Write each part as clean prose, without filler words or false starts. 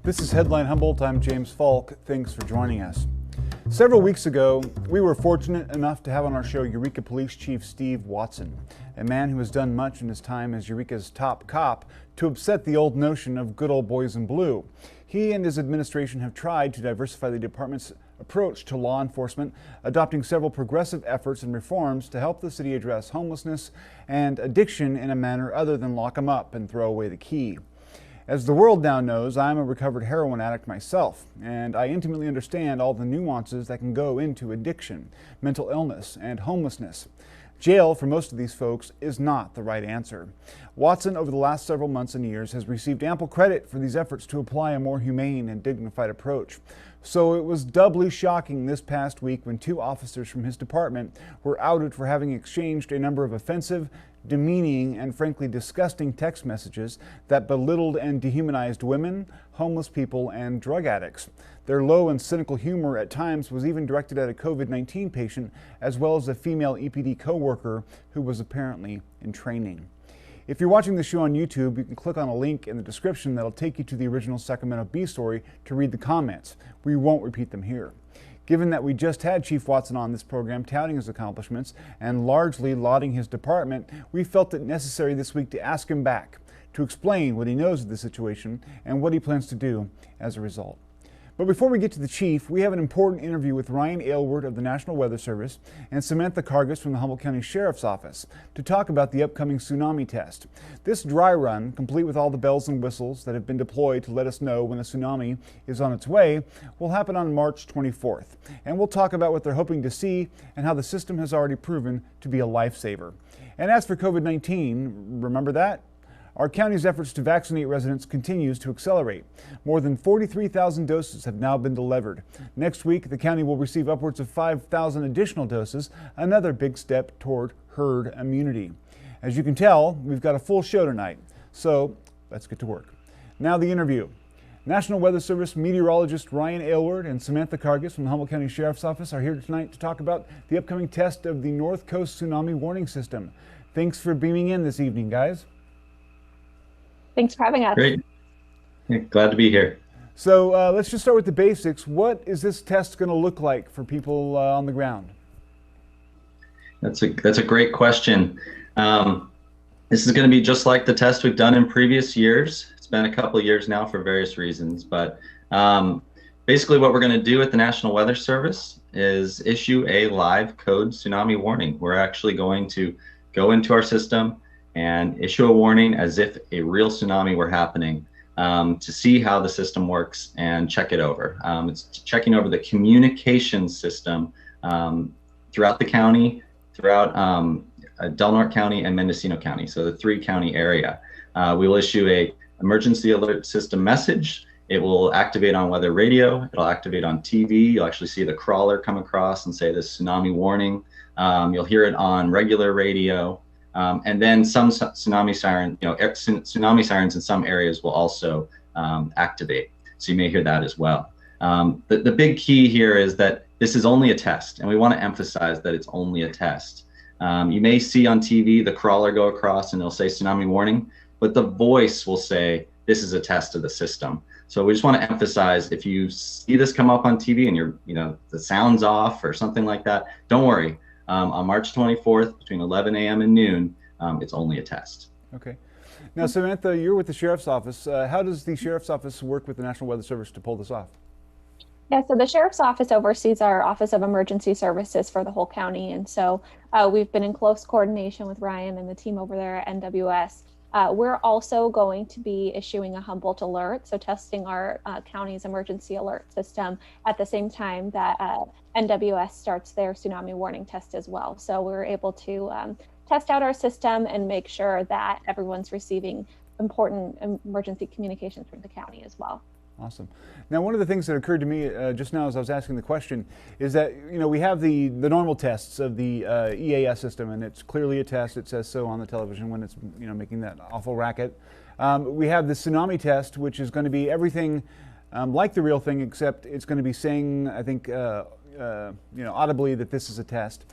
This is Headline Humboldt. I'm James Faulk. Thanks for joining us. Several weeks ago, we were fortunate enough to have on our show Eureka Police Chief Steve Watson, a man who has done much in his time as Eureka's top cop to upset the old notion of good old boys in blue. He and his administration have tried to diversify the department's approach to law enforcement, adopting several progressive efforts and reforms to help the city address homelessness and addiction in a manner other than lock them up and throw away the key. As the world now knows, I'm a recovered heroin addict myself, and I intimately understand all the nuances that can go into addiction, mental illness, and homelessness. Jail for most of these folks is not the right answer. Watson, over the last several months and years, has received ample credit for these efforts to apply a more humane and dignified approach. So it was doubly shocking this past week when two officers from his department were outed for having exchanged a number of offensive, demeaning, and frankly disgusting text messages that belittled and dehumanized women, homeless people, and drug addicts. Their low and cynical humor at times was even directed at a COVID-19 patient, as well as a female EPD co-worker who was apparently in training. If you're watching the show on YouTube, you can click on a link in the description that'll take you to the original Sacramento Bee story to read the comments. We won't repeat them here. Given that we just had Chief Watson on this program touting his accomplishments and largely lauding his department, we felt it necessary this week to ask him back to explain what he knows of the situation and what he plans to do as a result. But before we get to the chief, we have an important interview with Ryan Aylward of the National Weather Service and Samantha Karges from the Humboldt County Sheriff's Office to talk about the upcoming tsunami test. This dry run, complete with all the bells and whistles that have been deployed to let us know when a tsunami is on its way, will happen on March 24th. And we'll talk about what they're hoping to see and how the system has already proven to be a lifesaver. And as for COVID-19, remember that? Our county's efforts to vaccinate residents continues to accelerate. More than 43,000 doses have now been delivered. Next week, the county will receive upwards of 5,000 additional doses, another big step toward herd immunity. As you can tell, we've got a full show tonight, so let's get to work. Now the interview. National Weather Service meteorologist Ryan Aylward and Samantha Karges from the Humboldt County Sheriff's Office are here tonight to talk about the upcoming test of the North Coast Tsunami Warning System. Thanks for beaming in this evening, guys. Thanks for having us. Great. Yeah, glad to be here. So let's just start with the basics. What is this test going to look like for people on the ground? That's a great question. This is going to be just like the test we've done in previous years. It's been a couple of years now for various reasons, but basically what we're going to do at the National Weather Service is issue a live code tsunami warning. We're actually going to go into our system and issue a warning as if a real tsunami were happening to see how the system works and check it over. It's checking over the communication system throughout the county, throughout Del Norte County and Mendocino County, so the 3-county area. We will issue a emergency alert system message. It will activate on weather radio. It'll activate on TV. You'll actually see the crawler come across and say this tsunami warning. You'll hear it on regular radio. And then some tsunami sirens in some areas will also activate. So you may hear that as well. The big key here is that this is only a test, and we want to emphasize that it's only a test. You may see on TV the crawler go across and it'll say tsunami warning, but the voice will say this is a test of the system. So we just want to emphasize, if you see this come up on TV and the sound's off or something like that, don't worry. On March 24th, between 11 a.m. and noon, it's only a test. Okay. Now, Samantha, you're with the Sheriff's Office. How does the Sheriff's Office work with the National Weather Service to pull this off? Yeah, so the Sheriff's Office oversees our Office of Emergency Services for the whole county. And so we've been in close coordination with Ryan and the team over there at NWS. We're also going to be issuing a Humboldt alert, so testing our county's emergency alert system at the same time that NWS starts their tsunami warning test as well. So we're able to test out our system and make sure that everyone's receiving important emergency communications from the county as well. Awesome. Now, one of the things that occurred to me just now as I was asking the question is that, we have the normal tests of the EAS system, and it's clearly a test. It says so on the television when it's, making that awful racket. We have the tsunami test, which is going to be everything like the real thing, except it's going to be saying, I think, audibly that this is a test.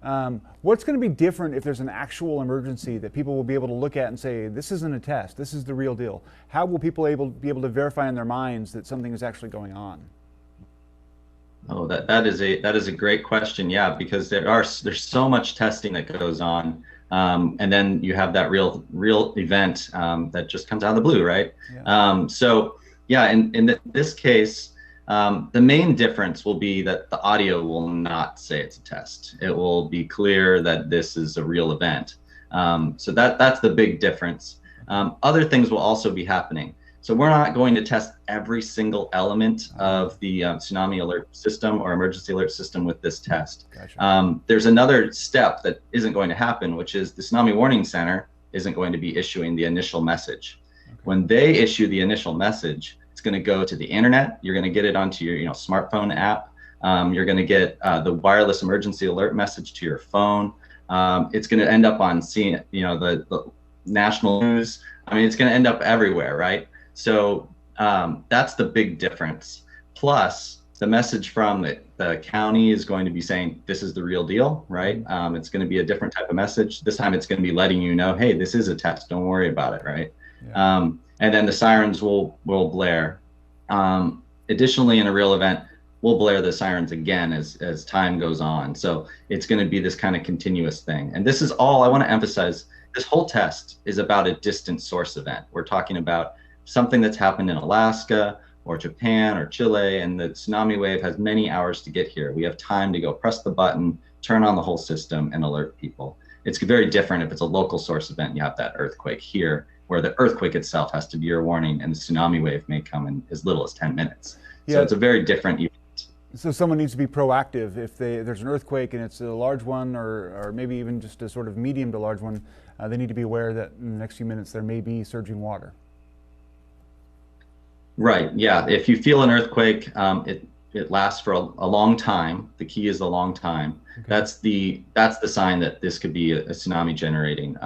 What's going to be different if there's an actual emergency that people will be able to look at and say, this isn't a test, this is the real deal? How will people be able to verify in their minds that something is actually going on? Oh, that is a great question. Yeah, because there's so much testing that goes on, and then you have that real event that just comes out of the blue, right? Yeah. So yeah, in this case, the main difference will be that the audio will not say it's a test. It will be clear that this is a real event. So that's the big difference. Other things will also be happening. So we're not going to test every single element of the tsunami alert system or emergency alert system with this test. Gotcha. There's another step that isn't going to happen, which is the Tsunami Warning Center isn't going to be issuing the initial message. Okay. When they issue the initial message, it's going to go to the internet. You're going to get it onto your smartphone app. You're going to get the wireless emergency alert message to your phone. It's going to end up on the national news. I mean, it's going to end up everywhere, right? So that's the big difference. Plus, the message from the county is going to be saying, this is the real deal, right? It's going to be a different type of message. This time it's going to be letting you know, hey, this is a test. Don't worry about it, right? Yeah. And then the sirens will blare. Additionally, in a real event, we'll blare the sirens again as time goes on. So it's going to be this kind of continuous thing. And this is all I want to emphasize. This whole test is about a distant source event. We're talking about something that's happened in Alaska or Japan or Chile, and the tsunami wave has many hours to get here. We have time to go press the button, turn on the whole system, and alert people. It's very different if it's a local source event. You have that earthquake here, where the earthquake itself has to be your warning, and the tsunami wave may come in as little as 10 minutes. Yeah. So it's a very different event. So someone needs to be proactive if there's an earthquake and it's a large one, or maybe even just a sort of medium to large one. They need to be aware that in the next few minutes there may be surging water. Right. Yeah. If you feel an earthquake, it lasts for a long time. The key is a long time. Okay. That's the sign that this could be a tsunami generating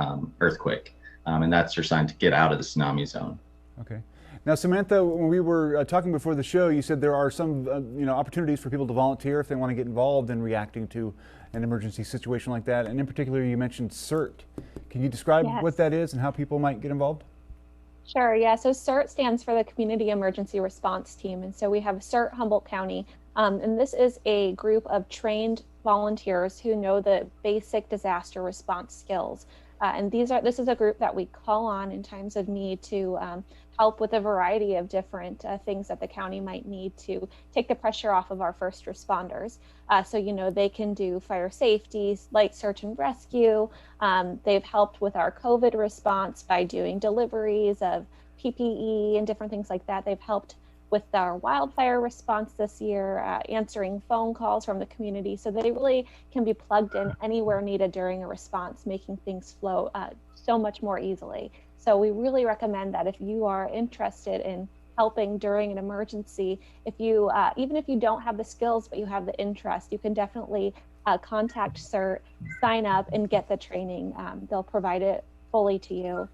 earthquake, and that's your sign to get out of the tsunami zone. Okay. Now, Samantha, when we were talking before the show, you said there are some opportunities for people to volunteer if they want to get involved in reacting to an emergency situation like that. And in particular, you mentioned CERT. Can you describe what that is and how people might get involved? Sure, yeah. So CERT stands for the Community Emergency Response Team. And so we have CERT Humboldt County. And this is a group of trained volunteers who know the basic disaster response skills. And this is a group that we call on in times of need to help with a variety of different things that the county might need to take the pressure off of our first responders. So, they can do fire safety, light search and rescue. They've helped with our COVID response by doing deliveries of PPE and different things like that. They've helped with our wildfire response this year, answering phone calls from the community. So they really can be plugged in anywhere needed during a response, making things flow so much more easily. So we really recommend that if you are interested in helping during an emergency, if you even if you don't have the skills but you have the interest, you can definitely contact CERT, sign up, and get the training. They'll provide it fully to you.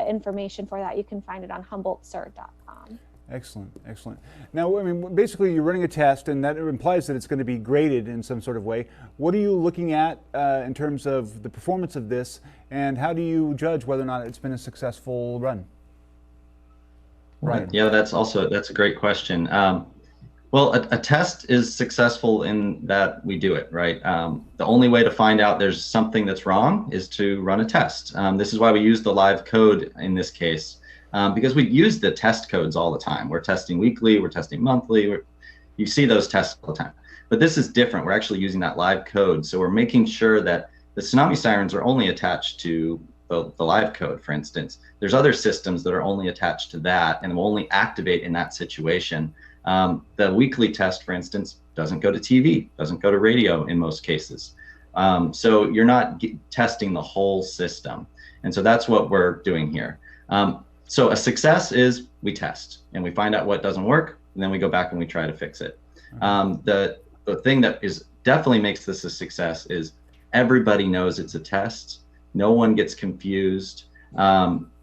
Information for that, you can find it on HumboldtCert.com. Excellent, excellent. Now, I mean, basically you're running a test, and that implies that it's going to be graded in some sort of way. What are you looking at in terms of the performance of this, and how do you judge whether or not it's been a successful run? Right. Yeah, that's a great question. Well, a test is successful in that we do it, right? The only way to find out there's something that's wrong is to run a test. This is why we use the live code in this case. Because we use the test codes all the time. We're testing weekly, we're testing monthly, you see those tests all the time. But this is different. We're actually using that live code. So we're making sure that the tsunami sirens are only attached to the live code, for instance. There's other systems that are only attached to that and will only activate in that situation. The weekly test, for instance, doesn't go to TV, doesn't go to radio in most cases. So you're not testing the whole system. And so that's what we're doing here. So a success is we test and we find out what doesn't work, and then we go back and we try to fix it. The thing that definitely makes this a success is everybody knows it's a test. No one gets confused.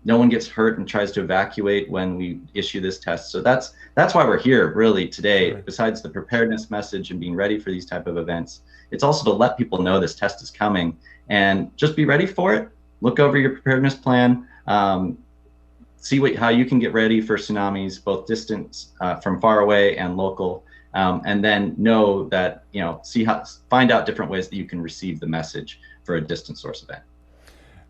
no one gets hurt and tries to evacuate when we issue this test. So that's why we're here really today. Sure. Besides the preparedness message and being ready for these type of events, it's also to let people know this test is coming and just be ready for it. Look over your preparedness plan. See how you can get ready for tsunamis, both distance from far away and local, and then know that, find out different ways that you can receive the message for a distant source event.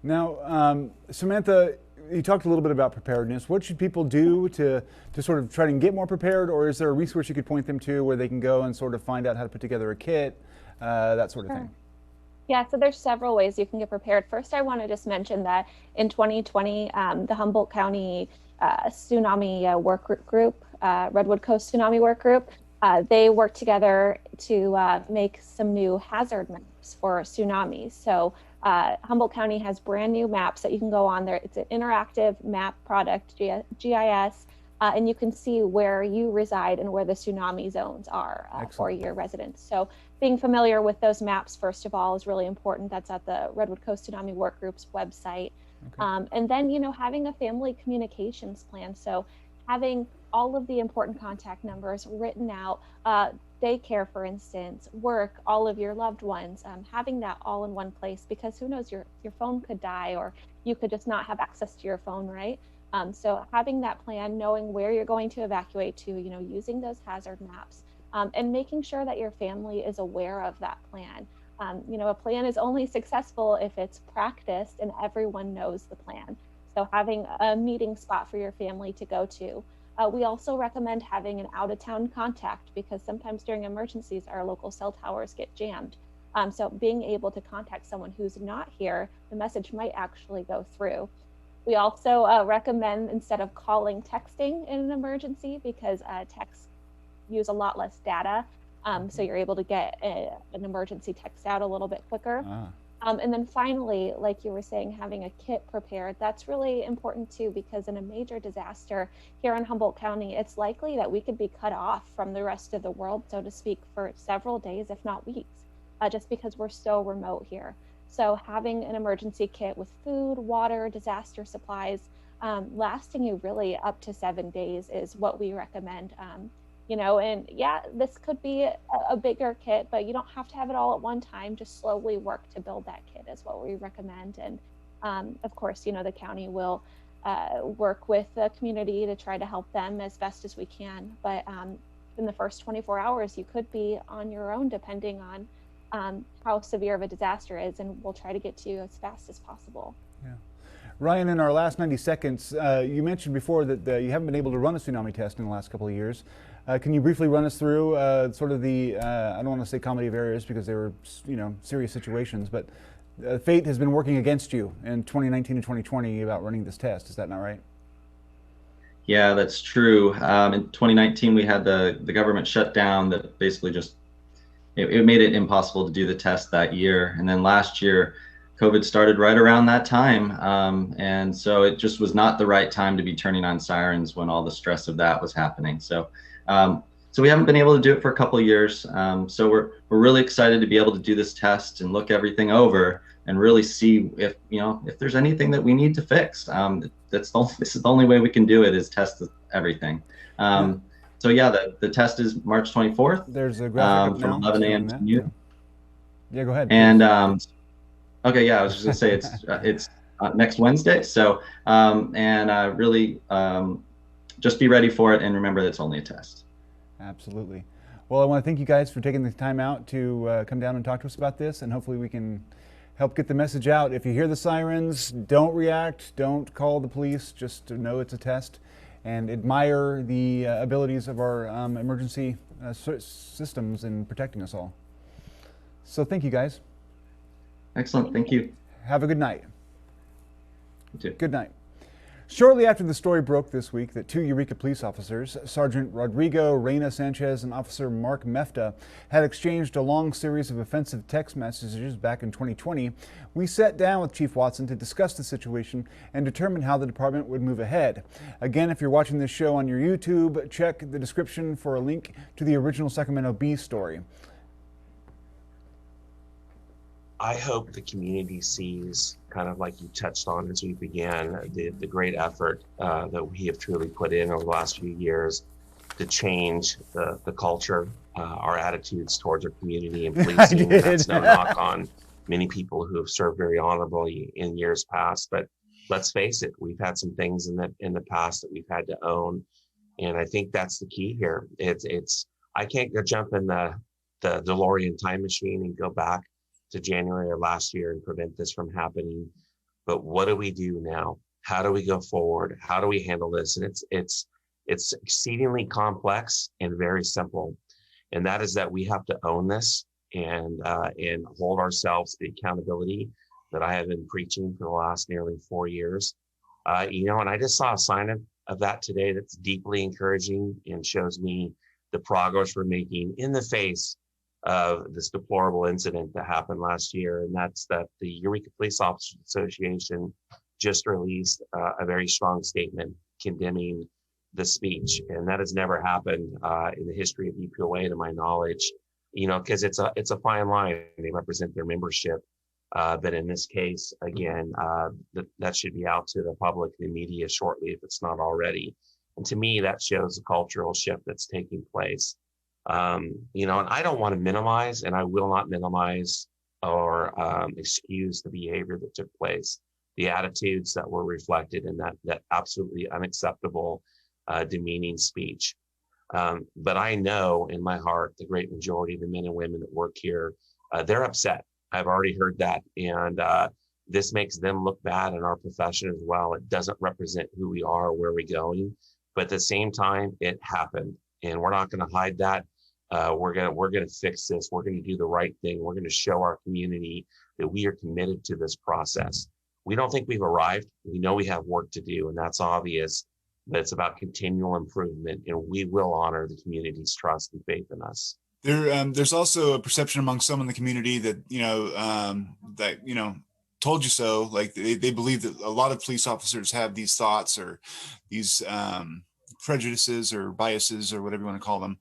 Now, Samantha, you talked a little bit about preparedness. What should people do to sort of try to get more prepared, or is there a resource you could point them to where they can go and sort of find out how to put together a kit, that sort of thing? Yeah, so there's several ways you can get prepared. First, I want to just mention that in 2020, the Humboldt County Tsunami Work Group, Redwood Coast Tsunami Work Group, they worked together to make some new hazard maps for tsunamis. So Humboldt County has brand new maps that you can go on there. It's an interactive map product, GIS, and you can see where you reside and where the tsunami zones are for your residents. So being familiar with those maps, first of all, is really important. That's at the Redwood Coast Tsunami Work Group's website. Okay. And then, having a family communications plan. So having all of the important contact numbers written out, daycare, for instance, work, all of your loved ones, having that all in one place, because who knows, your phone could die, or you could just not have access to your phone, right? So having that plan, knowing where you're going to evacuate to, using those hazard maps, and making sure that your family is aware of that plan. A plan is only successful if it's practiced and everyone knows the plan. So having a meeting spot for your family to go to. We also recommend having an out-of-town contact, because sometimes during emergencies, our local cell towers get jammed. So being able to contact someone who's not here, the message might actually go through. We also recommend, instead of calling, texting in an emergency, because texts use a lot less data. So you're able to get an emergency text out a little bit quicker. And then finally, like you were saying, having a kit prepared, that's really important too, because in a major disaster here in Humboldt County, it's likely that we could be cut off from the rest of the world, so to speak, for several days, if not weeks, just because we're so remote here. So having an emergency kit with food, water, disaster supplies, lasting you really up to 7 days is what we recommend. And yeah, this could be a bigger kit, but you don't have to have it all at one time. Just slowly work to build that kit is what we recommend. And of course, the county will work with the community to try to help them as best as we can. But in the first 24 hours, you could be on your own, depending on how severe of a disaster is, and we'll try to get to you as fast as possible. Yeah. Ryan, in our last 90 seconds, you mentioned before that you haven't been able to run a tsunami test in the last couple of years. Can you briefly run us through sort of the, I don't want to say comedy of errors, because they were, serious situations, but fate has been working against you in 2019 and 2020 about running this test. Is that not right? Yeah, that's true. In 2019, we had the government shutdown that basically just, it made it impossible to do the test that year. And then last year, COVID started right around that time. And so it just was not the right time to be turning on sirens when all the stress of that was happening. So we haven't been able to do it for a couple of years. So we're really excited to be able to do this test and look everything over and really see if there's anything that we need to fix. This is the only way we can do it, is test everything. So yeah, the test is March 24th. There's a graphic from 11 a.m. to noon. Yeah, go ahead. And okay, yeah, I was just gonna say it's next Wednesday. So really just be ready for it, and remember that it's only a test. Absolutely. Well, I want to thank you guys for taking the time out to come down and talk to us about this, and hopefully we can help get the message out. If you hear the sirens, don't react, don't call the police, just to know it's a test, and admire the abilities of our emergency systems in protecting us all. So thank you guys. Excellent, thank you. Have a good night. You too. Good night. Shortly after the story broke this week that 2 Eureka police officers, Sergeant Rodrigo Reyna Sanchez and Officer Mark Mefta, had exchanged a long series of offensive text messages back in 2020, we sat down with Chief Watson to discuss the situation and determine how the department would move ahead. Again, if you're watching this show on your YouTube, check the description for a link to the original Sacramento Bee story. I hope the community sees, kind of like you touched on as we began, the great effort that we have truly put in over the last few years to change the culture, our attitudes towards our community and policing. And that's no knock on many people who have served very honorably in years past. But let's face it, we've had some things in the past that we've had to own. And I think that's the key here. I can't go jump in the DeLorean time machine and go back to January of last year and prevent this from happening. But what do we do now? How do we go forward? How do we handle this? And it's exceedingly complex and very simple. And that is that we have to own this and hold ourselves to the accountability that I have been preaching for the last nearly 4 years. And I just saw a sign of that today that's deeply encouraging and shows me the progress we're making in the face of this deplorable incident that happened last year. And that's that the Eureka Police Officers Association just released a very strong statement condemning the speech. And that has never happened in the history of EPOA, to my knowledge, because it's a fine line. They represent their membership. But in this case, again, that should be out to the public, the media shortly, if it's not already. And to me, that shows a cultural shift that's taking place. And I don't want to minimize, and I will not minimize or excuse the behavior that took place, the attitudes that were reflected in that absolutely unacceptable, demeaning speech. But I know in my heart, the great majority of the men and women that work here, they're upset. I've already heard that. And this makes them look bad in our profession as well. It doesn't represent who we are or where we're going. But at the same time, it happened. And we're not going to hide that. We're gonna fix this. We're going to do the right thing. We're going to show our community that we are committed to this process. We don't think we've arrived. We know we have work to do, and that's obvious. But it's about continual improvement, and we will honor the community's trust and faith in us. There's also a perception among some in the community that told you so. Like they believe that a lot of police officers have these thoughts or these prejudices or biases or whatever you want to call them.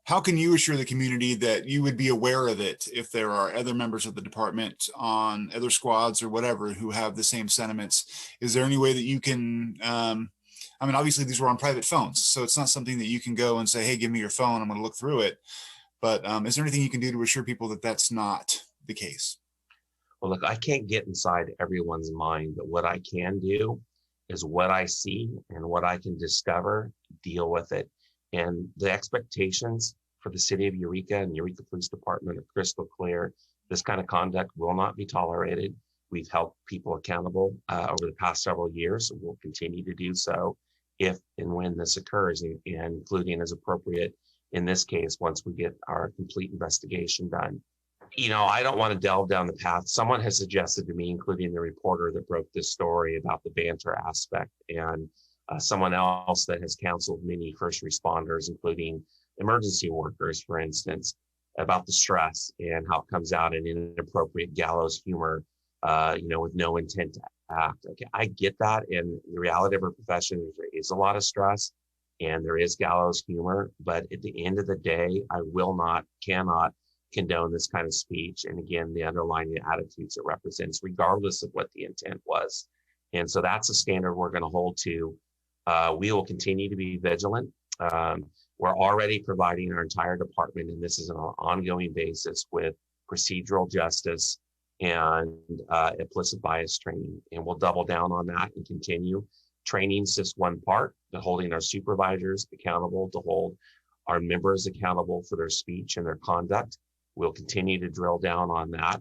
How can you assure the community that you would be aware of it if there are other members of the department on other squads or whatever who have the same sentiments? Is there any way that you can, obviously these were on private phones, so it's not something that you can go and say, hey, give me your phone, I'm going to look through it. But is there anything you can do to assure people that that's not the case? Well, look, I can't get inside everyone's mind, but what I can do is what I see and what I can discover, deal with it. And the expectations for the city of Eureka and Eureka Police Department are crystal clear. This kind of conduct will not be tolerated. We've held people accountable over the past several years, and we'll continue to do so if and when this occurs, and including as appropriate in this case, once we get our complete investigation done. I don't want to delve down the path. Someone has suggested to me, including the reporter that broke this story, about the banter aspect, and someone else that has counseled many first responders, including emergency workers, for instance, about the stress and how it comes out in inappropriate gallows humor, with no intent to act. Okay, I get that. And the reality of our profession there is a lot of stress and there is gallows humor. But at the end of the day, I cannot condone this kind of speech. And again, the underlying attitudes it represents, regardless of what the intent was. And so that's a standard we're going to hold to. We will continue to be vigilant. We're already providing our entire department, and this is on an ongoing basis, with procedural justice and implicit bias training. And we'll double down on that and continue. Training's just one part, but holding our supervisors accountable to hold our members accountable for their speech and their conduct. We'll continue to drill down on that.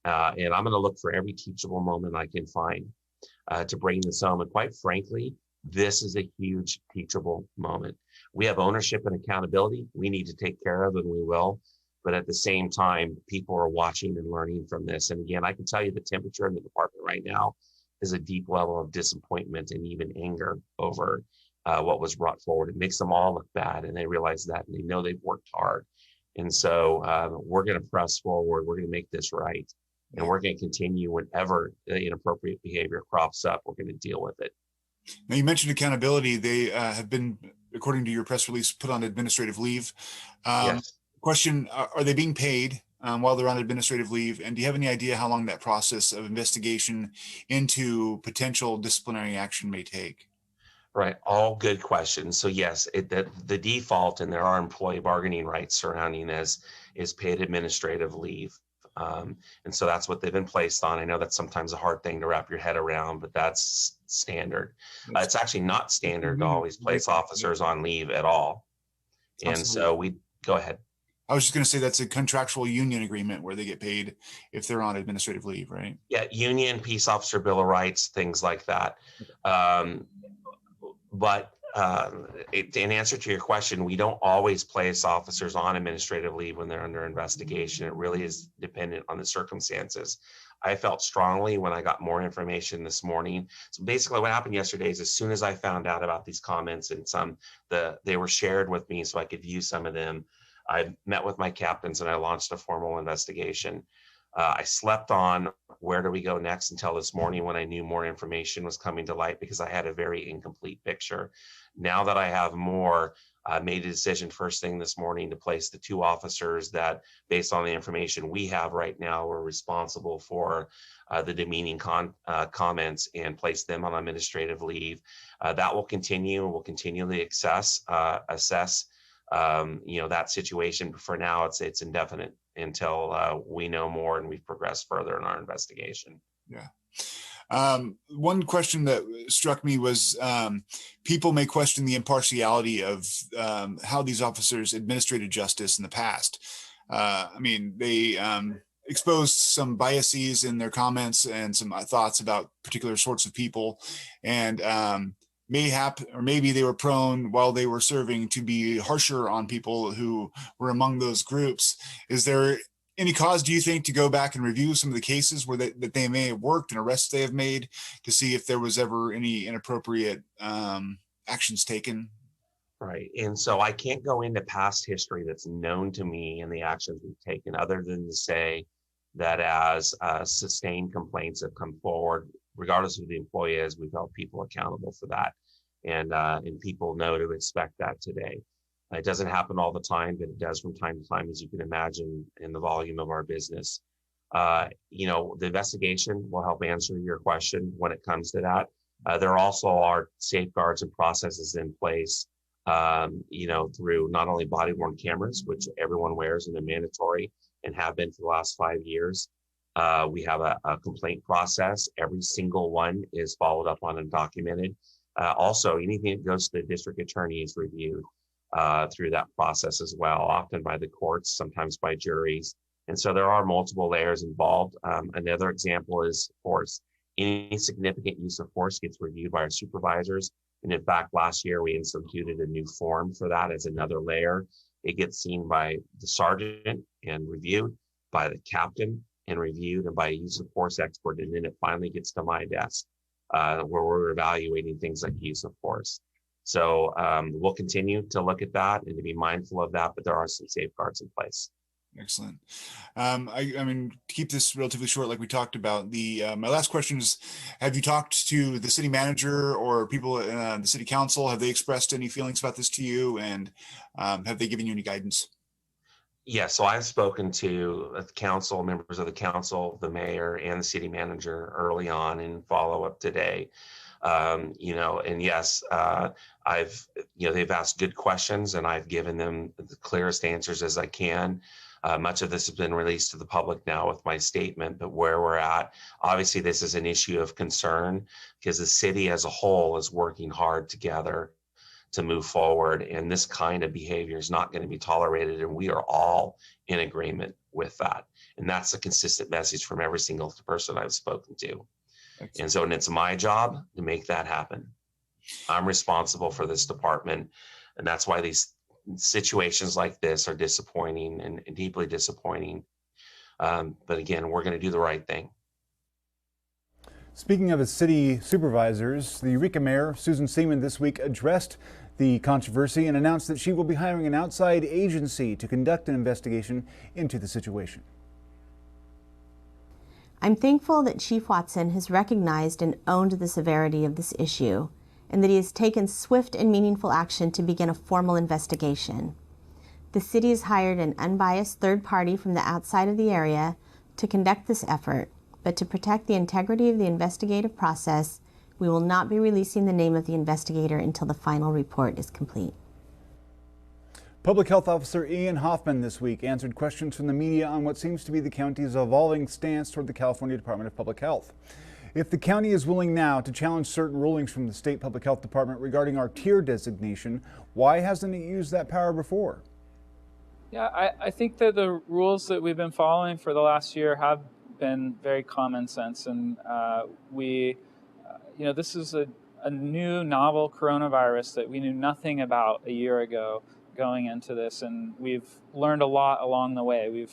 And I'm going to look for every teachable moment I can find to bring this home. And quite frankly, this is a huge teachable moment. We have ownership and accountability we need to take care of, and we will. But at the same time, people are watching and learning from this. And again, I can tell you the temperature in the department right now is a deep level of disappointment and even anger over what was brought forward. It makes them all look bad, and they realize that, and they know they've worked hard. And so we're going to press forward. We're going to make this right. And we're going to continue whenever inappropriate behavior crops up. We're going to deal with it. Now, you mentioned accountability. They have been, according to your press release, put on administrative leave. Yes. Question, are they being paid? while they're on administrative leave? And do you have any idea how long that process of investigation into potential disciplinary action may take? Right. All good questions. So yes, the default, and there are employee bargaining rights surrounding this, is paid administrative leave. And so that's what they've been placed on. I know that's sometimes a hard thing to wrap your head around, but that's standard. It's actually not standard to always place officers on leave at all. And so go ahead. I was just going to say that's a contractual union agreement where they get paid if they're on administrative leave, right? Yeah, union, peace officer, Bill of Rights, things like that. But in answer to your question, we don't always place officers on administrative leave when they're under investigation. It really is dependent on the circumstances. I felt strongly when I got more information this morning. So basically what happened yesterday is, as soon as I found out about these comments, and they were shared with me so I could view some of them, I met with my captains and I launched a formal investigation. I slept on where do we go next until this morning when I knew more information was coming to light, because I had a very incomplete picture. Now that I have more, I made a decision first thing this morning to place the 2 officers that, based on the information we have right now, were responsible for the demeaning comments, and place them on administrative leave. That will continue. We'll continually assess that situation. But for now, it's indefinite until we know more and we've progressed further in our investigation. Yeah. One question that struck me was people may question the impartiality of how these officers administrated justice in the past. They exposed some biases in their comments and some thoughts about particular sorts of people, and maybe they were prone while they were serving to be harsher on people who were among those groups. Is there any cause, do you think, to go back and review some of the cases where that they may have worked and arrests they have made, to see if there was ever any inappropriate actions taken? Right. And so I can't go into past history that's known to me and the actions we've taken, other than to say that as sustained complaints have come forward, regardless of who the employee is, we've held people accountable for that. And people know to expect that today. It doesn't happen all the time, but it does from time to time, as you can imagine, in the volume of our business. The investigation will help answer your question when it comes to that. There also are safeguards and processes in place, through not only body-worn cameras, which everyone wears and they're mandatory and have been for the last 5 years. We have a complaint process. Every single one is followed up on and documented. Also, anything that goes to the district attorney is reviewed through that process as well, often by the courts, sometimes by juries. And so there are multiple layers involved. Another example is force. Any significant use of force gets reviewed by our supervisors. And in fact, last year we instituted a new form for that as another layer. It gets seen by the sergeant and reviewed, by the captain and reviewed, and by a use of force expert. And then it finally gets to my desk, where we're evaluating things like use of force. So we'll continue to look at that and to be mindful of that, but there are some safeguards in place. Excellent. To keep this relatively short, like we talked about, my last question is, have you talked to the city manager or people in the city council? Have they expressed any feelings about this to you, and have they given you any guidance? Yeah, so I've spoken to the council, members of the council, the mayor, and the city manager early on in follow-up today. And yes, they've asked good questions, and I've given them the clearest answers as I can. Much of this has been released to the public now with my statement, but where we're at, obviously this is an issue of concern, because the city as a whole is working hard together to move forward, and this kind of behavior is not going to be tolerated, and we are all in agreement with that. And that's a consistent message from every single person I've spoken to. And so, and it's my job to make that happen. I'm responsible for this department, and that's why these situations like this are disappointing and deeply disappointing. But again, we're going to do the right thing. Speaking of the city supervisors, the Eureka mayor, Susan Seaman, this week addressed the controversy and announced that she will be hiring an outside agency to conduct an investigation into the situation. I'm thankful that Chief Watson has recognized and owned the severity of this issue, and that he has taken swift and meaningful action to begin a formal investigation. The city has hired an unbiased third party from the outside of the area to conduct this effort, but to protect the integrity of the investigative process, we will not be releasing the name of the investigator until the final report is complete. Public Health Officer Ian Hoffman this week answered questions from the media on what seems to be the county's evolving stance toward the California Department of Public Health. If the county is willing now to challenge certain rulings from the state public health department regarding our tier designation, why hasn't it used that power before? Yeah, I think that the rules that we've been following for the last year have been very common sense, and this is a new novel coronavirus that we knew nothing about a year ago going into this, and we've learned a lot along the way.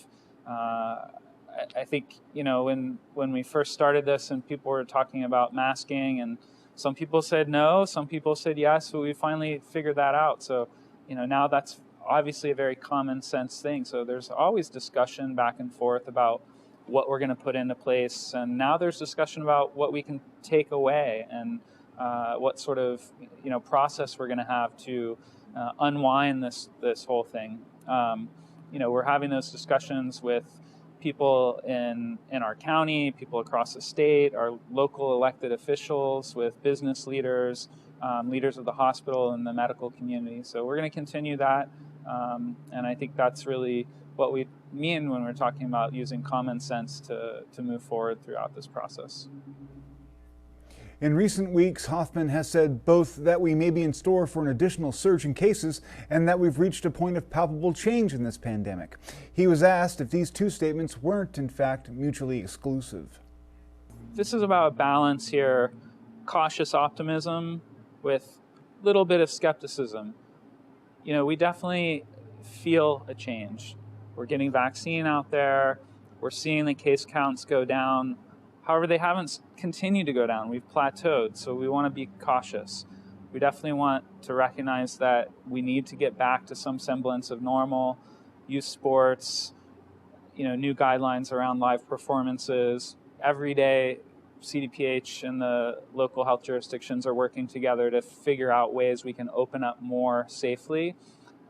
I think, when we first started this and people were talking about masking, and some people said no, some people said yes, but we finally figured that out. So, now that's obviously a very common sense thing. So there's always discussion back and forth about what we're going to put into place. And now there's discussion about what we can take away and what sort of, process we're going to have to unwind this whole thing. We're having those discussions with people in our county, people across the state, our local elected officials, with business leaders, leaders of the hospital and the medical community. So we're going to continue that. And I think that's really what we mean when we're talking about using common sense to move forward throughout this process. In recent weeks, Hoffman has said both that we may be in store for an additional surge in cases and that we've reached a point of palpable change in this pandemic. He was asked if these two statements weren't, in fact, mutually exclusive. This is about a balance here, cautious optimism with a little bit of skepticism. We definitely feel a change. We're getting vaccine out there. We're seeing the case counts go down. However, they haven't continued to go down. We've plateaued, so we want to be cautious. We definitely want to recognize that we need to get back to some semblance of normal, youth sports, new guidelines around live performances. Every day, CDPH and the local health jurisdictions are working together to figure out ways we can open up more safely.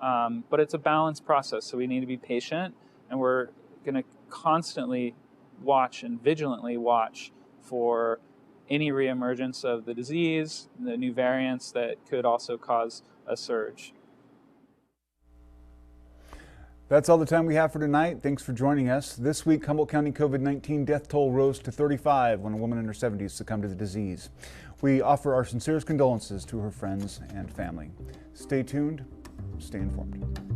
But it's a balanced process, so we need to be patient, and we're going to constantly watch and vigilantly watch for any reemergence of the disease, the new variants that could also cause a surge. That's all the time we have for tonight. Thanks for joining us. This week, Humboldt County COVID-19 death toll rose to 35 when a woman in her 70s succumbed to the disease. We offer our sincerest condolences to her friends and family. Stay tuned, stay informed.